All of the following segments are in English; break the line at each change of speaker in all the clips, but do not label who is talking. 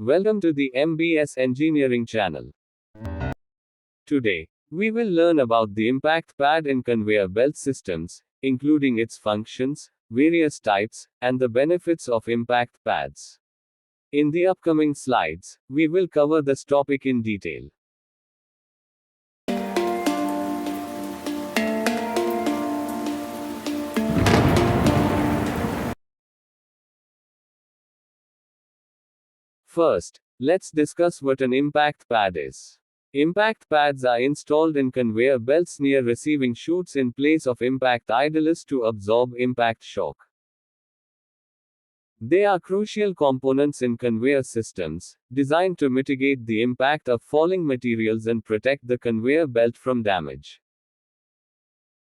Welcome to the MBS Engineering channel. Today, we will learn about the impact pad in conveyor belt systems, including its functions, various types, and the benefits of impact pads. In the upcoming slides, we will cover this topic in detail. First, let's discuss what an impact pad is. Impact pads are installed in conveyor belts near receiving chutes in place of impact idlers to absorb impact shock. They are crucial components in conveyor systems, designed to mitigate the impact of falling materials and protect the conveyor belt from damage.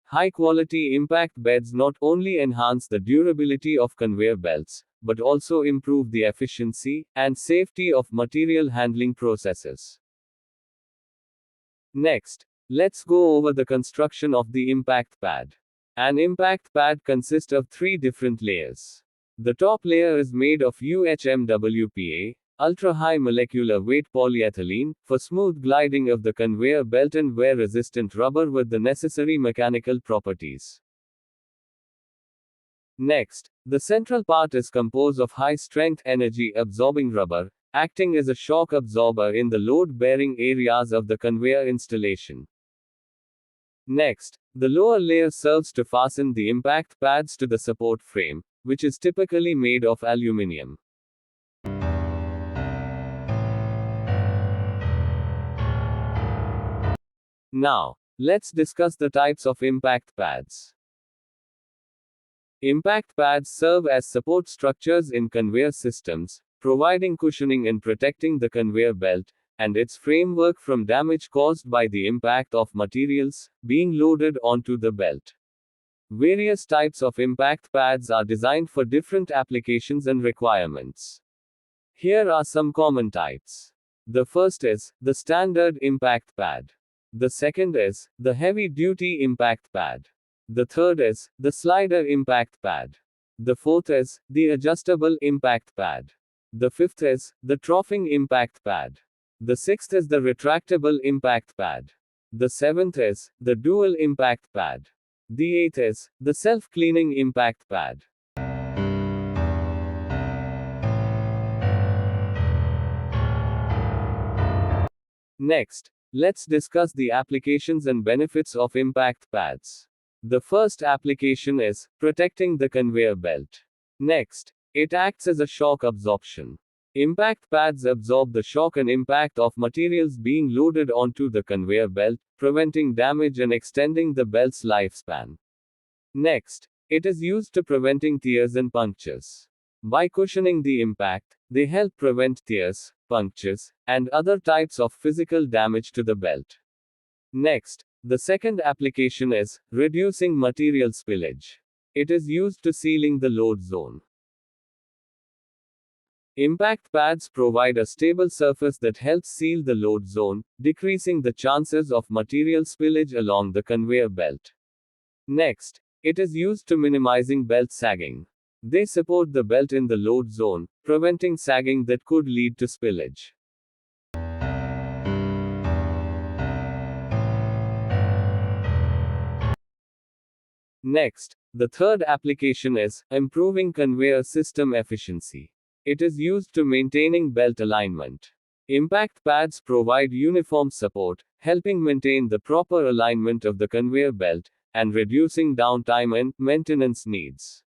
High-quality impact beds not only enhance the durability of conveyor belts, but also improve the efficiency and safety of material handling processes. Next, let's go over the construction of the impact pad. An impact pad consists of three different layers. The top layer is made of UHMWPA, ultra-high molecular weight polyethylene, for smooth gliding of the conveyor belt, and wear-resistant rubber with the necessary mechanical properties. Next, the central part is composed of high-strength energy-absorbing rubber, acting as a shock absorber in the load-bearing areas of the conveyor installation. Next, the lower layer serves to fasten the impact pads to the support frame, which is typically made of aluminum. Now, let's discuss the types of impact pads. Impact pads serve as support structures in conveyor systems, providing cushioning and protecting the conveyor belt and its framework from damage caused by the impact of materials being loaded onto the belt. Various types of impact pads are designed for different applications and requirements. Here are some common types. The first is the standard impact pad. The second is the heavy-duty impact pad. The third is the slider impact pad. The fourth is the adjustable impact pad. The fifth is the troughing impact pad. The sixth is the retractable impact pad. The seventh is the dual impact pad. The eighth is the self-cleaning impact pad. Next, let's discuss the applications and benefits of impact pads. The first application is protecting the conveyor belt. Next, it acts as a shock absorption. Impact pads absorb the shock and impact of materials being loaded onto the conveyor belt, preventing damage and extending the belt's lifespan. Next, it is used to preventing tears and punctures. By cushioning the impact, they help prevent tears, punctures, and other types of physical damage to the belt. Next, the second application is reducing material spillage. It is used to sealing the load zone. Impact pads provide a stable surface that helps seal the load zone, decreasing the chances of material spillage along the conveyor belt. Next, it is used to minimizing belt sagging. They support the belt in the load zone, preventing sagging that could lead to spillage. Next, the third application is improving conveyor system efficiency. It is used to maintaining belt alignment. Impact pads provide uniform support, helping maintain the proper alignment of the conveyor belt and reducing downtime and maintenance needs.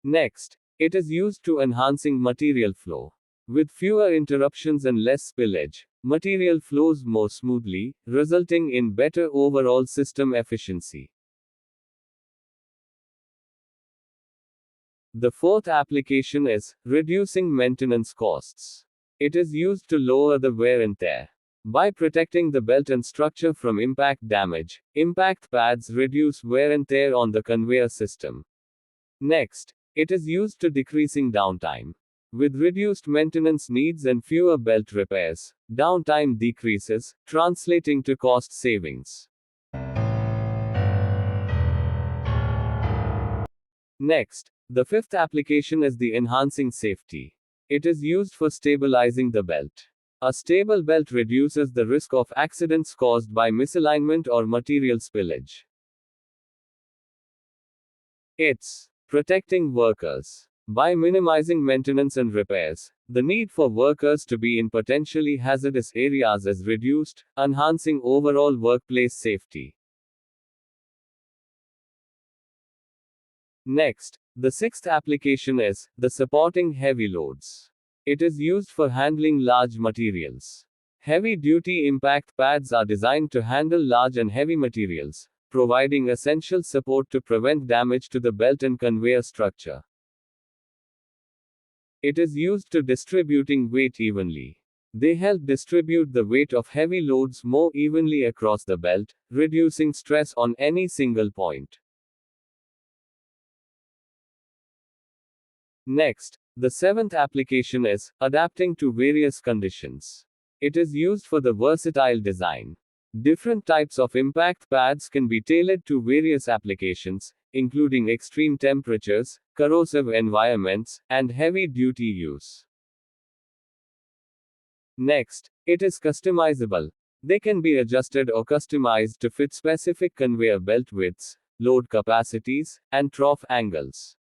Next, it is used to enhancing material flow. With fewer interruptions and less spillage, material flows more smoothly, resulting in better overall system efficiency. The fourth application is reducing maintenance costs. It is used to lower the wear and tear. By protecting the belt and structure from impact damage, impact pads reduce wear and tear on the conveyor system. Next, it is used to decreasing downtime. With reduced maintenance needs and fewer belt repairs, downtime decreases, translating to cost savings. Next, the fifth application is the enhancing safety. It is used for stabilizing the belt. A stable belt reduces the risk of accidents caused by misalignment or material spillage. It's protecting workers. By minimizing maintenance and repairs, the need for workers to be in potentially hazardous areas is reduced, enhancing overall workplace safety. Next, the sixth application is the supporting heavy loads. It is used for handling large materials. Heavy duty impact pads are designed to handle large and heavy materials, providing essential support to prevent damage to the belt and conveyor structure. It is used to distributing weight evenly. They help distribute the weight of heavy loads more evenly across the belt, reducing stress on any single point. Next, the seventh application is adapting to various conditions. It is used for the versatile design. Different types of impact pads can be tailored to various applications, including extreme temperatures, corrosive environments, and heavy duty use. Next, it is customizable. They can be adjusted or customized to fit specific conveyor belt widths, load capacities, and trough angles.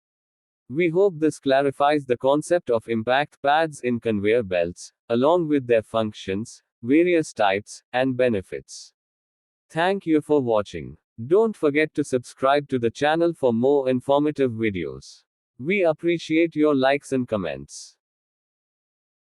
We hope this clarifies the concept of impact pads in conveyor belts, along with their functions, various types, and benefits. Thank you for watching. Don't forget to subscribe to the channel for more informative videos. We appreciate your likes and comments.